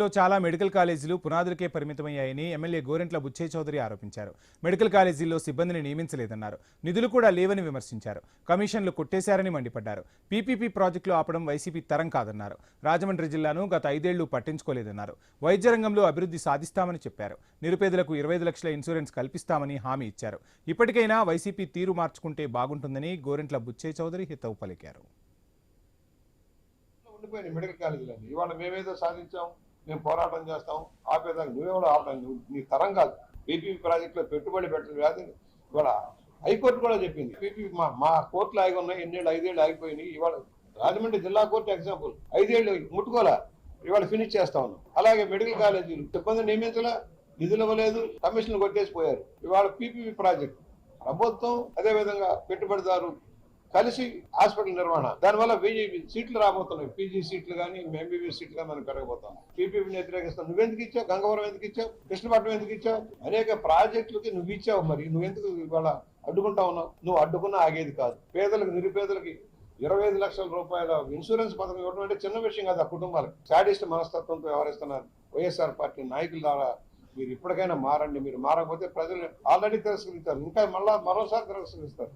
లో చాలా మెడికల్ కాలేజీలు పునాదులకే పరిమితమయ్యాయని ఎమ్మెల్యే గోరెంట్ల బుచ్చయ్య చౌదరి ఆరోపించారు. మెడికల్ కాలేజీల్లో సిబ్బందిని నియమించలేదన్నారు. నిధులు కూడా లేవని విమర్శించారు. కమిషన్లు కొట్టేశారని మండిపడ్డారు. పీపీపీ ప్రాజెక్టులు ఆపడం వైసీపీ తరం కాదన్నారు. రాజమండ్రి జిల్లాను గత 5 ఏళ్లు పట్టించుకోలేదన్నారు. వైద్య రంగంలో అభివృద్ధి సాధిస్తామని చెప్పారు. నిరుపేదలకు 25 లక్షల ఇన్సూరెన్స్ కల్పిస్తామని హామీ ఇచ్చారు. ఇప్పటికైనా వైసీపీ తీరు మార్చుకుంటే బాగుంటుందని గోరెంట్ల బుచ్చయ్య చౌదరి హితవు పలికారు. ఉండిపోయిన మెడికల్ కాలేజీలన్నీ ఇవాళ మేమేదో సాధించాం, మేము పోరాటం చేస్తాం, ఆపేదాకా నువ్వెవడో ఆపడం నీ తరం కాదు. పీపీపీ ప్రాజెక్టులో పెట్టుబడి పెట్టడం కాదు. ఇవాళ హైకోర్టు కూడా చెప్పింది పీపీపీ మా కోర్టులు ఆగి ఉన్నాయి, 5 ఏళ్ళు ఆగిపోయినాయి. ఇవాళ రాజమండ్రి జిల్లా కోర్టు ఎగ్జాంపుల్ 5 ఏళ్ళు ముట్టుకోలే, ఇవాళ ఫినిష్ చేస్తా ఉన్నాం. అలాగే మెడికల్ కాలేజీలు సిబ్బంది నియమించలే, నిధులు ఇవ్వలేదు, కమిషన్లు కొట్టేసిపోయారు. ఇవాళ పీపీపీ ప్రాజెక్ట్ ప్రభుత్వం అదేవిధంగా పెట్టుబడిదారు కలిసి హాస్పిటల్ నిర్వహణ, దానివల్ల 1000 సీట్లు రాబోతున్నాయి. పీజీ సీట్లు కానీ ఎంబీబీఎస్ సీట్లు కానీ మనం పెరగబోతాం. పీపీపీని వ్యతిరేకిస్తాం. నువ్వెందుకు ఇచ్చావు? గంగవరం ఎందుకు ఇచ్చావు? కృష్ణపట్నం ఎందుకు ఇచ్చావు? అనేక ప్రాజెక్టులకి నువ్వు ఇచ్చావు. మరి నువ్వెందుకు ఇవాళ అడ్డుకుంటా ఉన్నావు? నువ్వు అడ్డుకున్నా ఆగేది కాదు. పేదలకు నిరుపేదలకి 25 లక్షల రూపాయల ఇన్సూరెన్స్ పథకం ఇవ్వడం అంటే చిన్న విషయం కాదు. ఆ కుటుంబాలకు సాడిస్ట్ మనస్తత్వంతో వ్యవహరిస్తున్నారు వైఎస్ఆర్ పార్టీ నాయకుల ద్వారా. మీరు ఇప్పటికైనా మారండి. మీరు మారకపోతే ప్రజలు ఆల్రెడీ తిరస్కరించారు, ఇంకా మరోసారి తిరస్కరిస్తారు.